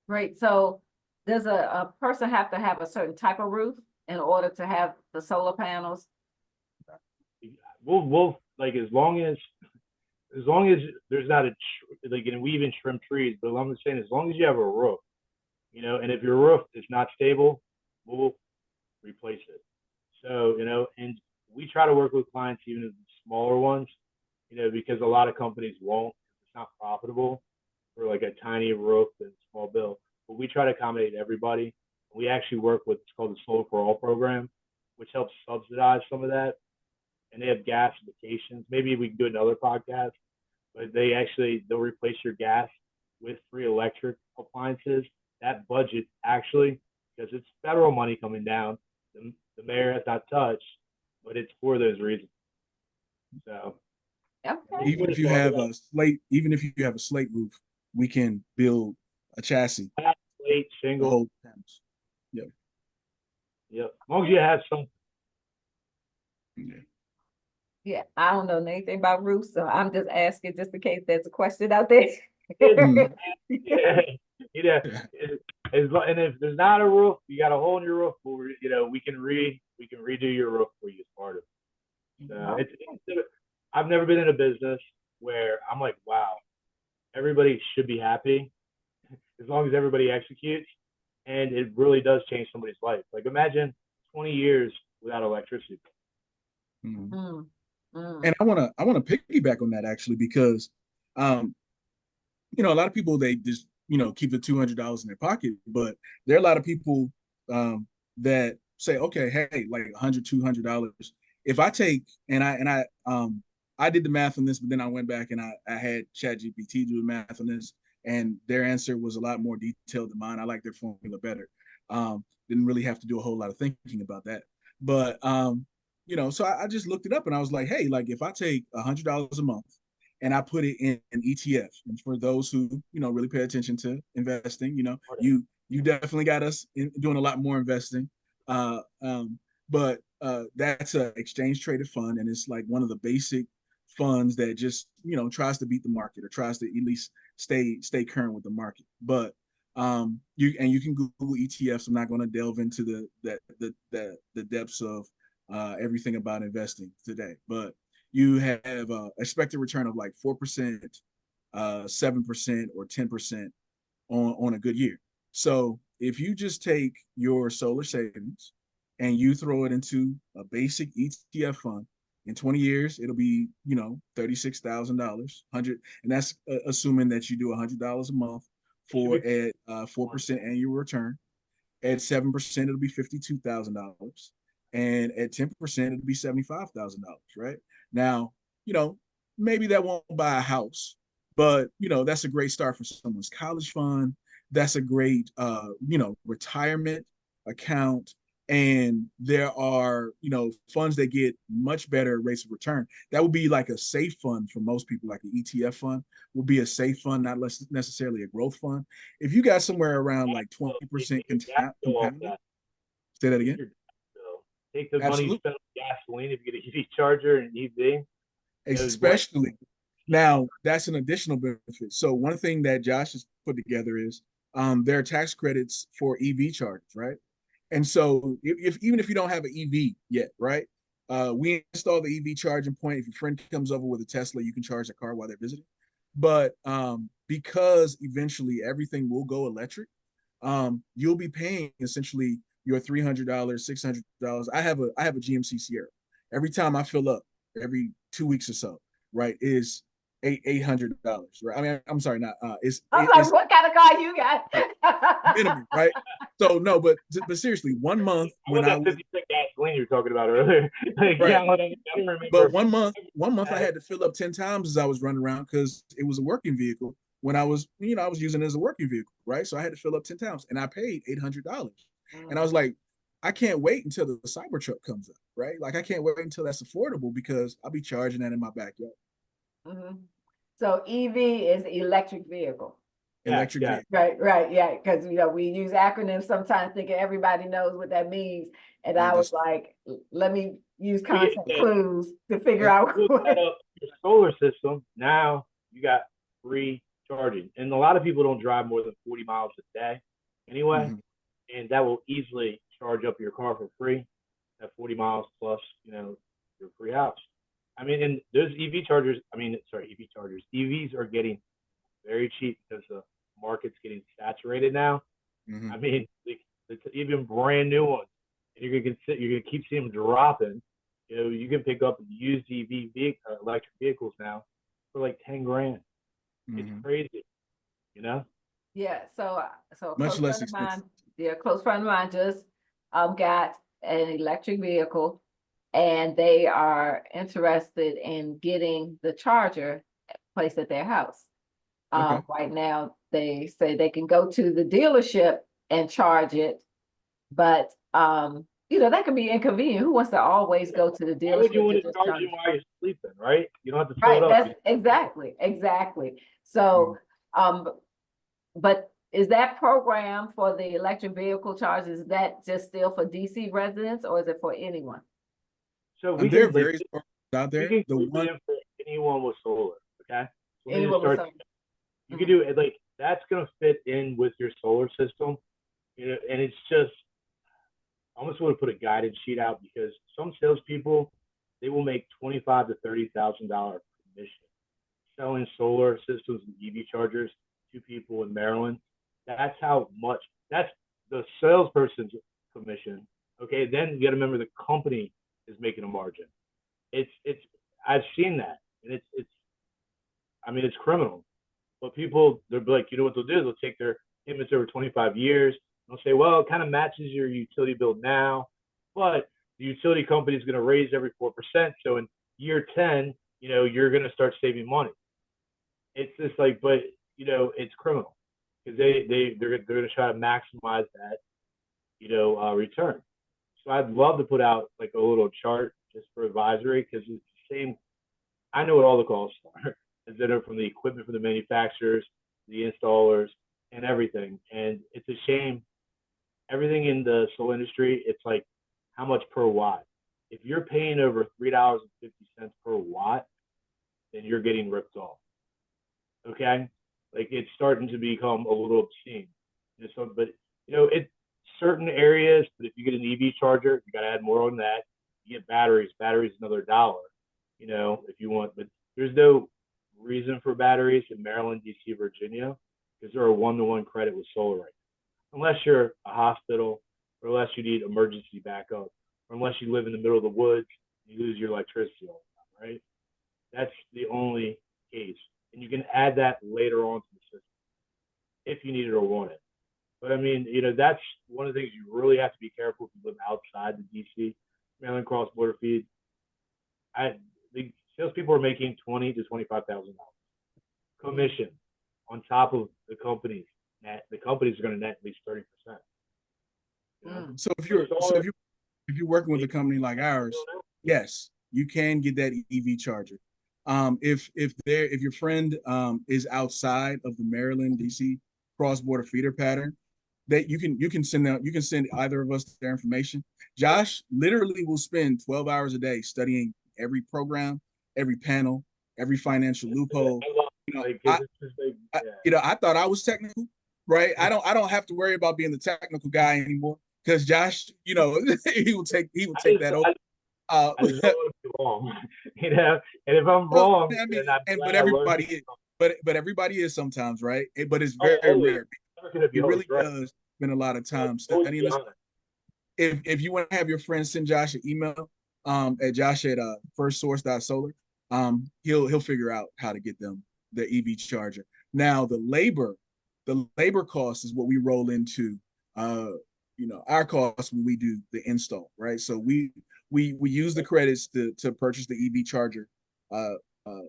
Great. So does a person have to have a certain type of roof in order to have the solar panels? We'll like, as long as there's not and we even trim trees, but I'm saying as long as you have a roof, and if your roof is not stable, we'll replace it. So, and we try to work with clients, even the smaller ones, because a lot of companies won't. It's not profitable for like a tiny roof and small bill. But we try to accommodate everybody. We actually work with what's called the Solar for All program, which helps subsidize some of that. And they have gasifications. Maybe we can do another podcast, but they'll replace your gas with free electric appliances. That budget actually, because it's federal money coming down, the mayor has not touched, but it's for those reasons. So Okay. Even if you have a slate roof, we can build a chassis. Slate, shingle. Whole panels. Yep. As long as you have some. Yeah, I don't know anything about roofs, so I'm just asking just in case there's a question out there. Yeah. And if there's not a roof, you got a hole in your roof, we can redo your roof for you as part of it. So I've never been in a business where I'm like, wow, everybody should be happy as long as everybody executes, and it really does change somebody's life. Like, imagine 20 years without electricity. And I wanna piggyback on that actually, because a lot of people, they just keep the $200 in their pocket, but there are a lot of people that say, okay, hey, like $100, $200. If I take I did the math on this, but then I went back and I had ChatGPT do the math on this, and their answer was a lot more detailed than mine. I like their formula better. Didn't really have to do a whole lot of thinking about that. But so I just looked it up and I was like, hey, like if I take $100 a month and I put it in an ETF, and for those who really pay attention to investing, you definitely got us doing a lot more investing. But that's an exchange traded fund, and it's like one of the basic funds that just tries to beat the market, or tries to at least stay current with the market. But you can Google ETFs. I'm not going to delve into the depths of everything about investing today, but you have expected return of like 4%, 7%, or 10% on a good year. So if you just take your solar savings and you throw it into a basic ETF fund, in 20 years, it'll be, $36,000, 100, and that's assuming that you do $100 a month for a 4% annual return. At 7%, it'll be $52,000. And at 10%, it'll be $75,000, right? Now, maybe that won't buy a house, but that's a great start for someone's college fund. That's a great retirement account. And there are, funds that get much better rates of return. That would be like a safe fund for most people, like an ETF fund will be a safe fund, not less necessarily a growth fund. If you got somewhere around like 20% compounding, say that again. Take the money you Absolutely. spend on gasoline if you get an EV charger and EV. Especially now, that's an additional benefit. So one thing that Josh has put together is there are tax credits for EV chargers, right? And so even if you don't have an EV yet, right? We install the EV charging point. If your friend comes over with a Tesla, you can charge the car while they're visiting. But because eventually everything will go electric, you'll be paying essentially your $300, $600. I have a GMC Sierra. Every time I fill up, every 2 weeks or so, right, is $800, right? I mean, I'm sorry, not it's I'm like, what kind of car you got? minimum, right? So no, but seriously, 1 month when I was 50-cent gasoline you were talking about earlier. Right. But 1 month I had to fill up 10 times as I was running around because it was a working vehicle. When I was, I was using it as a working vehicle, right? So I had to fill up 10 times, and I paid $800. And I was like, I can't wait until the Cybertruck comes up, right? Like I can't wait until that's affordable because I'll be charging that in my backyard. So EV is electric vehicle. Electric vehicle. Right, yeah, because we use acronyms sometimes thinking everybody knows what that means. And I was like, let me use concept clues to figure out Look that up, your solar system. Now you got free charging, and a lot of people don't drive more than 40 miles a day anyway, and that will easily charge up your car for free at 40 miles plus your free house. I mean, and those EV chargers, EVs are getting very cheap because the market's getting saturated now. I mean, it's even brand new ones, and you're gonna keep seeing them dropping. You can pick up used electric vehicles now for like 10 grand. It's crazy, Yeah, so Much less expensive. A close friend of mine just got an electric vehicle, and they are interested in getting the charger placed at their house. Okay. Right now, they say they can go to the dealership and charge it, but that can be inconvenient. Who wants to always go to the Why would you dealership want to to just charge charge? you while you're sleeping, right? You don't have to fill Right, it up. that's exactly. So, but is that program for the electric vehicle charges, is that just still for DC residents or is it for anyone? So There are various programs out there. We can The put one it in for anyone with solar, okay? So Anyone with solar. you can do it like that's gonna fit in with your solar system, and it's just I almost want to put a guidance sheet out because some salespeople they will make $25,000 to $30,000 commission selling solar systems and EV chargers to people in Maryland. That's how much. That's the salesperson's commission. Okay, then you got to remember the company is making a margin. It's I've seen that, and it's criminal. But people, they're like, what they'll do? They'll take their payments over 25 years. They'll say, well, it kind of matches your utility bill now, but the utility company is going to raise every 4%. So in year 10, you're going to start saving money. It's just like, but it's criminal because they're going to try to maximize that, return. So I'd love to put out like a little chart just for advisory because it's the same. I know what all the costs are. That are from the equipment from the manufacturers, the installers, and everything. And it's a shame. Everything in the solar industry, it's like how much per watt. If you're paying over $3.50 per watt, then you're getting ripped off. Okay, like it's starting to become a little obscene. But it's certain areas. But if you get an EV charger, you got to add more on that. You get batteries. Batteries another $1. If you want, but there's no reason for batteries in Maryland, DC, Virginia, because they're a 1-to-1 credit with solar right unless you're a hospital, or unless you need emergency backup, or unless you live in the middle of the woods, you lose your electricity all the time, right? That's the only case. And you can add that later on to the system if you need it or want it. But I mean, that's one of the things you really have to be careful if you live outside the DC, Maryland cross border feed. The salespeople are making $20,000 to $25,000 commission on top of the companies. The companies are going to net at least 30%. Mm. So if you're working with a company like ours, yes, you can get that EV charger. If your friend is outside of the Maryland DC cross border feeder pattern, that you can send either of us their information. Josh literally will spend 12 hours a day studying every program, every panel, every financial loophole. You know, I thought I was technical, right? I don't have to worry about being the technical guy anymore because Josh, he will take that over. I just don't want to be wrong, And if I'm Well, wrong, I mean, then I'm and glad but I learned everybody is, but everybody is sometimes, right? But it's Oh, very always. rare. Never gonna be He always really right. does spend a lot of time Always studying be this. honest. If you want to have your friend send Josh an email at Josh at firstsource.solar, he'll figure out how to get them the EV charger. Now the labor cost is what we roll into our costs when we do the install, right? So we use the credits to purchase the EV charger uh, uh,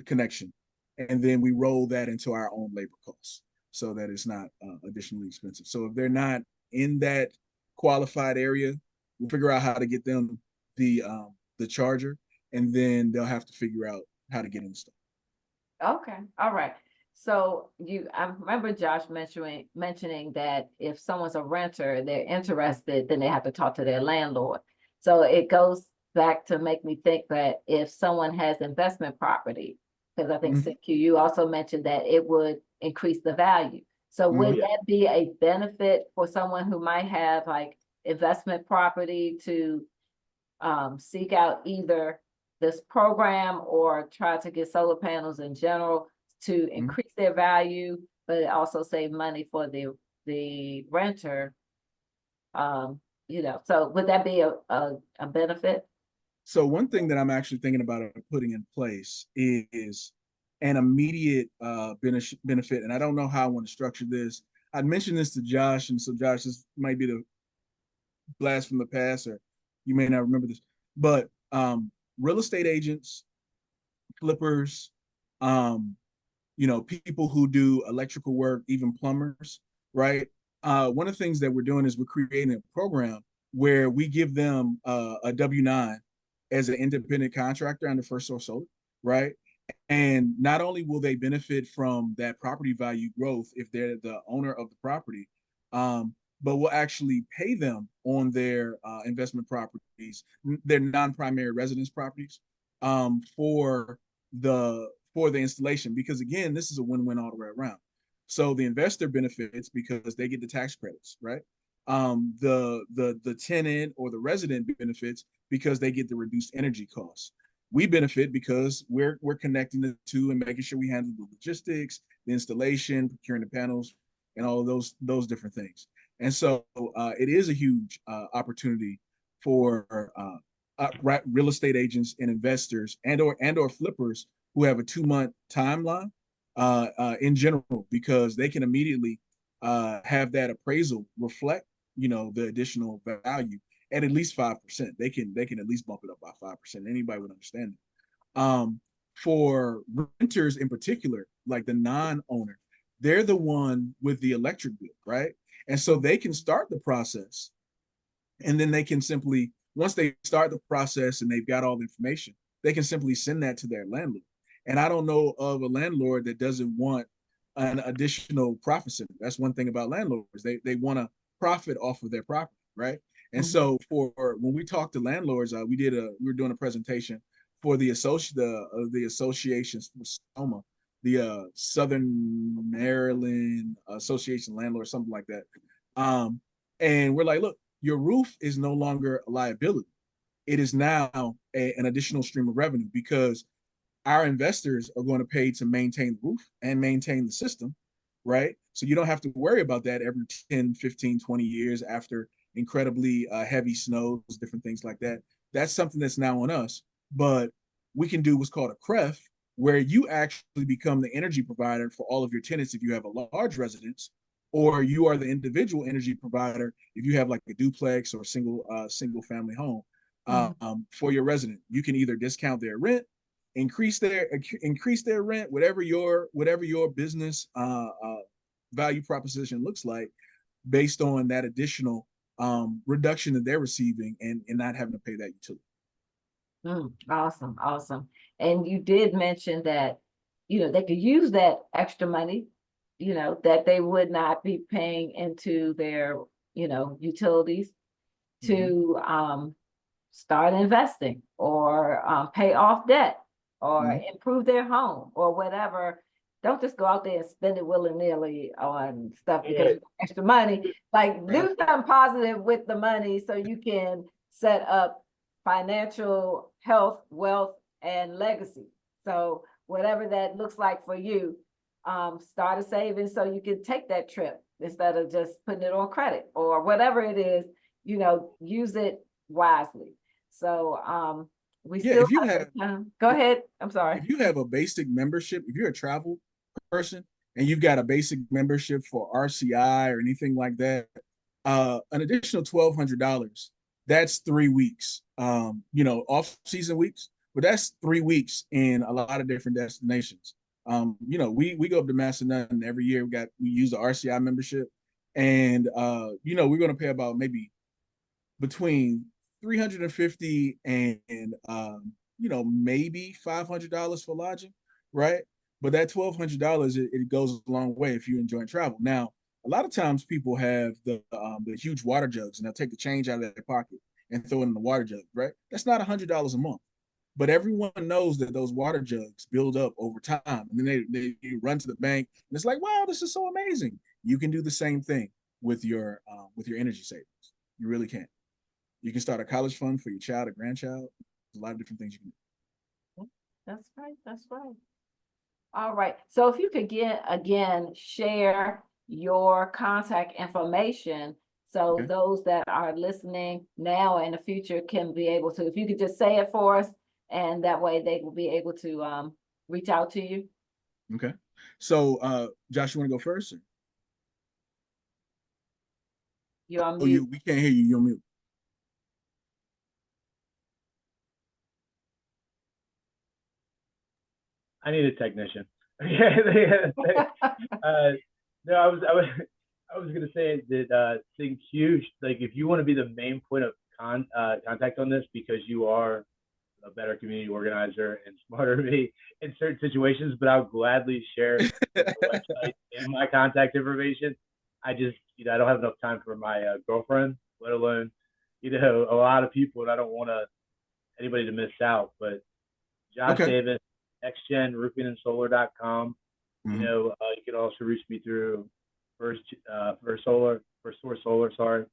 connection, and then we roll that into our own labor costs so that it's not additionally expensive. So if they're not in that qualified area, we'll figure out how to get them the charger, and then they'll have to figure out how to get installed. Okay, all right. So I remember Josh mentioning that if someone's a renter, they're interested, then they have to talk to their landlord. So it goes back to make me think that if someone has investment property, because I think Mhm. CQ also mentioned that it would increase the value. So would Mhm. that be a benefit for someone who might have like investment property to seek out either this program or try to get solar panels in general to increase their value, but also save money for the renter? So would that be a benefit? So one thing that I'm actually thinking about putting in place is an immediate benefit, and I don't know how I want to structure this. I'd mentioned this to Josh, and so Josh, this might be the blast from the past, or you may not remember this, but real estate agents, flippers, um, people who do electrical work, even plumbers, right? One of the things that we're doing is we're creating a program where we give them a W-9 as an independent contractor under First Source Solar, right? And not only will they benefit from that property value growth if they're the owner of the property, um, but we'll actually pay them on their investment properties, their non-primary residence properties, for the installation. Because again, this is a win-win all the way around. So the investor benefits because they get the tax credits, right? The tenant or the resident benefits because they get the reduced energy costs. We benefit because we're connecting the two and making sure we handle the logistics, the installation, procuring the panels, and all of those different things. And so it is a huge opportunity for real estate agents and investors and or flippers who have a 2-month timeline in general, because they can immediately have that appraisal reflect the additional value at least 5%. They can at least bump it up by 5%. Anybody would understand it. For renters in particular, like the non-owner, they're the one with the electric bill, right? And so they can start the process, and then they can simply, once they start the process and they've got all the information, they can simply send that to their landlord. And I don't know of a landlord that doesn't want an additional profit center. That's one thing about landlords. They want to profit off of their property, right? And so for when we talk to landlords, we were doing a presentation for the association, SOMA, the Southern Maryland Association Landlords, something like that. And we're like, look, your roof is no longer a liability. It is now an additional stream of revenue, because our investors are going to pay to maintain the roof and maintain the system. right? So you don't have to worry about that every 10, 15, 20 years after incredibly heavy snows, different things like that. That's something that's now on us. But we can do what's called a CREF, where you actually become the energy provider for all of your tenants if you have a large residence, or you are the individual energy provider if you have like a duplex or single family home for your resident. You can either discount their rent, increase their rent, whatever your business value proposition looks like, based on that additional reduction that they're receiving, and not having to pay that utility. Awesome, awesome. And you did mention that, they could use that extra money, that they would not be paying into their, utilities to start investing or pay off debt or improve their home or whatever. Don't just go out there and spend it willy-nilly on stuff because extra money. Like, do something positive with the money so you can set up financial health, wealth, and legacy. So whatever that looks like for you, start a savings so you can take that trip instead of just putting it on credit or whatever it is, use it wisely. So we Yeah, still if you have have some time. Go ahead. I'm sorry. if you have a basic membership, if you're a travel person and you've got a basic membership for RCI or anything like that, an additional $1,200, that's 3 weeks, off season weeks, but that's 3 weeks in a lot of different destinations. We go up to Macedon every year. We use the RCI membership, and we're going to pay about maybe between 350 and maybe $500 for lodging, right? But that $1,200, it goes a long way if you enjoy travel. Now, a lot of times people have the huge water jugs, and they'll take the change out of their pocket and throw it in the water jug, right? That's not $100 a month. But everyone knows that those water jugs build up over time, and then they run to the bank, and it's like, wow, this is so amazing. You can do the same thing with your energy savings. You really can. You can start a college fund for your child or grandchild. There's a lot of different things you can do. That's right. That's right. All right. So if you could again share your contact information so Okay. those that are listening now and in the future can be able to, if you could just say it for us, and that way they will be able to reach out to you. Okay. So Josh, you want to go first? Or? You're on Oh, mute. we can't hear you. You're on mute. I need a technician. No, I was gonna say that SyncQ, like, if you want to be the main point of contact on this, because you are a better community organizer and smarter than me in certain situations, but I'll gladly share the website and my contact information. I just, I don't have enough time for my girlfriend, let alone, a lot of people, and I don't want anybody to miss out. But Josh Okay. Davis, nextgenroofingandsolar.com. Mhm. You can also reach me through First Source Solar, sorry.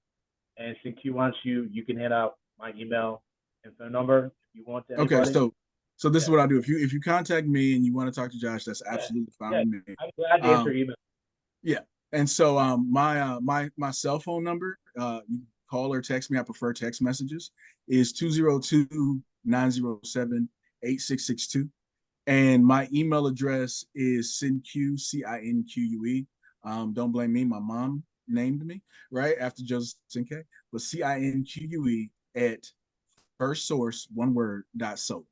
And SyncQ wants you can hand out my email and phone number if you want to Okay. anybody. So this is Yeah. what I'll do. If you contact me and you want to talk to Josh, that's absolutely fine Yeah. with me. I'm glad to answer email. Yeah. And so my cell phone number, you can call or text me. I prefer text messages, is 202-907-8662. And my email address is Cinque, Cinque. Don't blame me. My mom named me right after Joseph Cinque, but Cinque at first source, one word, .solar.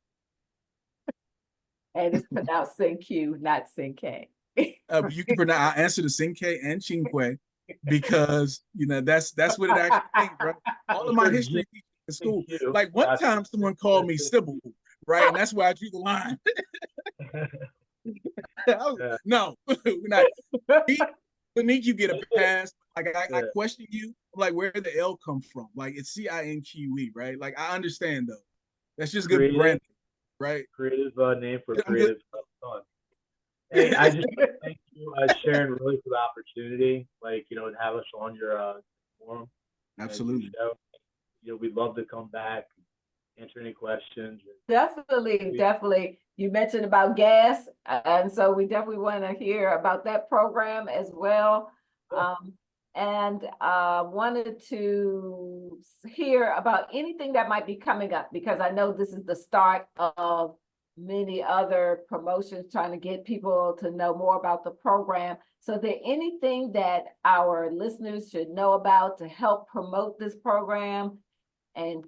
And it's pronounced SyncQ, not Cinque. You can pronounce. I answer the Cinque and Cinque because that's what it actually means, right? All of my history teaching in school. Like one time, someone called me Sybil, right, and that's where I drew the line. No, we're not. Nick, you get a pass. Like I question you, like where did the L come from? Like it's Cinque, right? Like I understand though. That's just good branding, right? Creative name for creative fun. Hey, I just thank you, Sharon, really for the opportunity. Like, to have us on your forum. Absolutely. We'd love to come back, answer any questions. Definitely, definitely. You mentioned about gas, and so we definitely want to hear about that program as well. And wanted to hear about anything that might be coming up, because I know this is the start of many other promotions, trying to get people to know more about the program. So is there anything that our listeners should know about to help promote this program and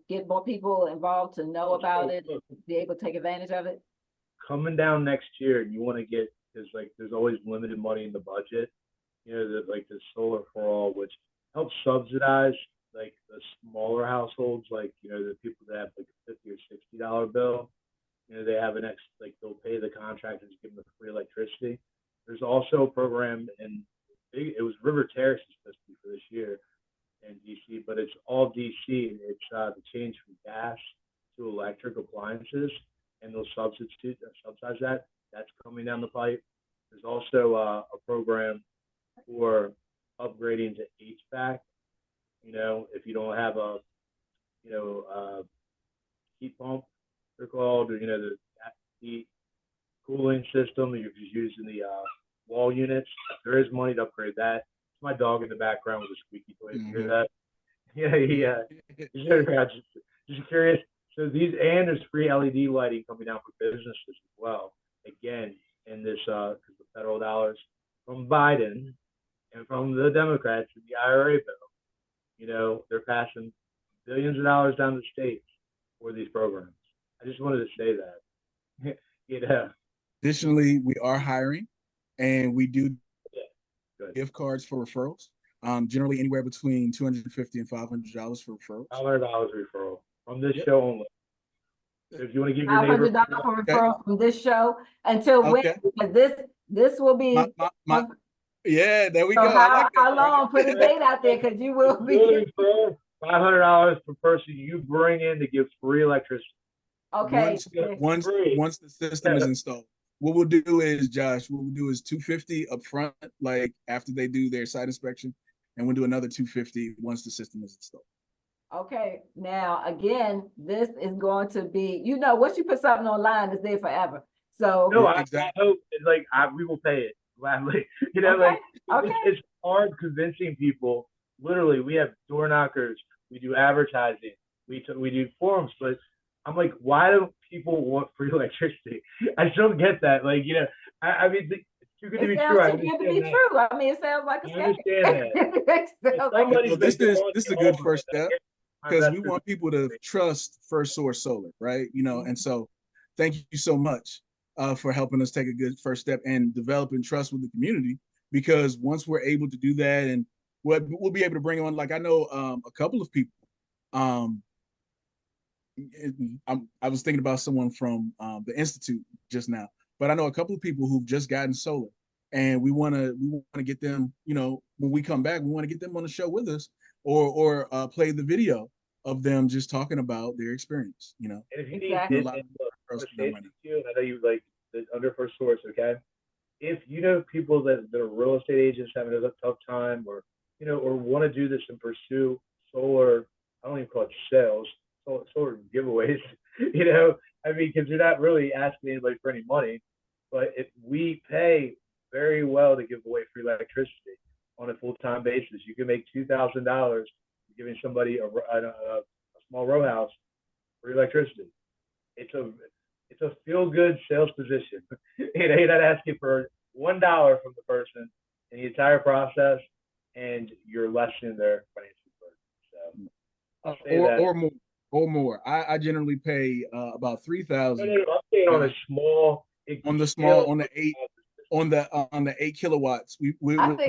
get more people involved to know about it, be able to take advantage of it? Coming down next year, and you want to get, because like there's always limited money in the budget. You know, like the solar for all, which helps subsidize like the smaller households, like the people that have like a $50 or $60 bill. They have an like they'll pay the contractors, give them the free electricity. There's also a program, and it was River Terrace is supposed to be for this year in DC, but it's all DC. And it's the change from gas to electric appliances, and they'll subsidize that. That's coming down the pipe. There's also a program for upgrading to HVAC. If you don't have a heat pump, they're called, or the heat cooling system, you're just using the wall units. There is money to upgrade that. It's my dog in the background with a squeaky toy. You hear that? Yeah. Just curious. So there's free LED lighting coming down for businesses as well. Again, in this because the federal dollars from Biden and from the Democrats in the IRA bill, they're passing billions of dollars down the states for these programs. I just wanted to say that. Additionally, we are hiring, and we do Good. gift cards for referrals. Generally anywhere between $250 and $500 for referrals. $500 referral from this show only. So if you want to give your neighbor $500 for referral from this show until when? Because this will be. Yeah, there we So go. how long? Put a date out there, because you will be. $500 per person you bring in to give free electricity. Okay. Once the system is installed. What we'll do is, Josh, $250 up front, like after they do their site inspection, and we'll do another $250 once the system is installed. Okay, now again, this is going to be, once you put something online, it's there forever. So no, exactly. I hope we will pay it gladly. It's hard convincing people. Literally, we have door knockers, we do advertising, we do forums, but I'm like, why don't people want free electricity? I still don't get that. I mean, it's too good to be true. Too good to be true. I mean, it sounds like a scam. This is a good first step, because we want people to trust First Source Solar, right? And so thank you so much for helping us take a good first step and developing trust with the community, because once we're able to do that, and we'll be able to bring on, like, I know a couple of people. I was thinking about someone from the Institute just now, but I know a couple of people who've just gotten solar, and we want to get them, when we come back, we want to get them on the show with us, or play the video of them just talking about their experience. And if you need Exactly. and I know you like the under First Source, okay? If you know people that are real estate agents having a tough time, or or want to do this and pursue solar, I don't even call it sales, solar giveaways, I mean, because you're not really asking anybody for any money, but if we pay very well to give away free electricity on a full-time basis, you can make $2,000 giving somebody a small row house free electricity. It's a feel-good sales position. You're not asking for $1 from the person in the entire process, and you're lessening their financial burden. So I'll say that. Or more. I generally pay about $3,000. No, I'm saying on a small. On the 8 kilowatts, we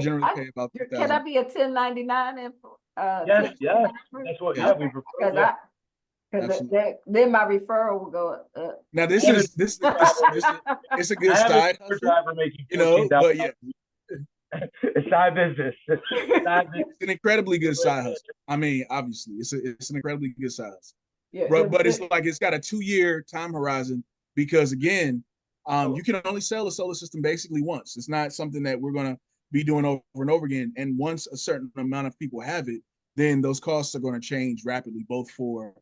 generally pay about $3,000. Can I be a 1099? Yes, that's what. Yeah, we prefer. Because then my referral will go up. Now this is it's a good side hustle, but yeah. Side business. It's an incredibly good side hustle. I mean, obviously, it's an incredibly good side hustle. Yeah, but it's got a 2-year time horizon, because again, you can only sell a solar system basically once. It's not something that we're going to be doing over and over again. And once a certain amount of people have it, then those costs are going to change rapidly, both for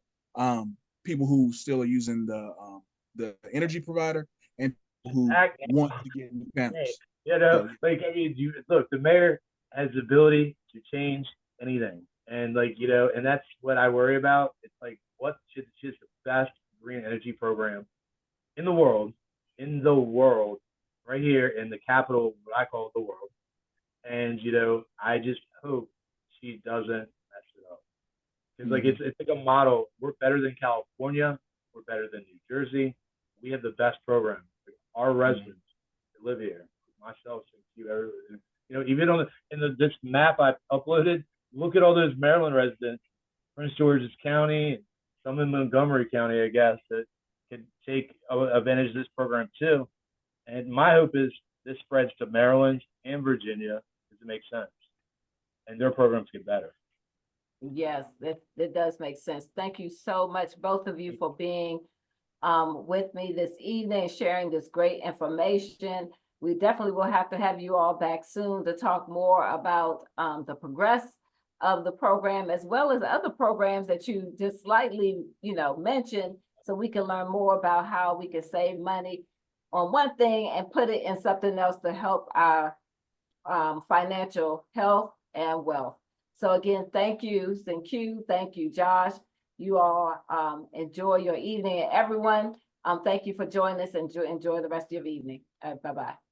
people who still are using the energy provider and people who Exactly. want to get new Hey, panels. you know, So, like I mean, look, the mayor has the ability to change anything, and like you know, and that's what I worry about. It's like what should the best green energy program in the world, right here in the capital, what I call the world. And you know, I just hope she doesn't mess it up. Because like it's like a model. We're better than California. We're better than New Jersey. We have the best program. Like, our residents that live here, myself, you, everyone, you know, even on this map I uploaded, look at all those Maryland residents, Prince George's County, and some in Montgomery County, I guess, that could take advantage of this program too. And my hope is this spreads to Maryland and Virginia because it makes sense, and their programs get better. Yes, that does make sense. Thank you so much, both of you, for being with me this evening, sharing this great information. We definitely will have to have you all back soon to talk more about the progress of the program, as well as other programs that you just slightly, you know, mentioned, so we can learn more about how we can save money on one thing and put it in something else to help our financial health and wealth. So again, thank you, Q. Thank you, Josh. You all enjoy your evening. And everyone, thank you for joining us and enjoy the rest of your evening. Bye-bye.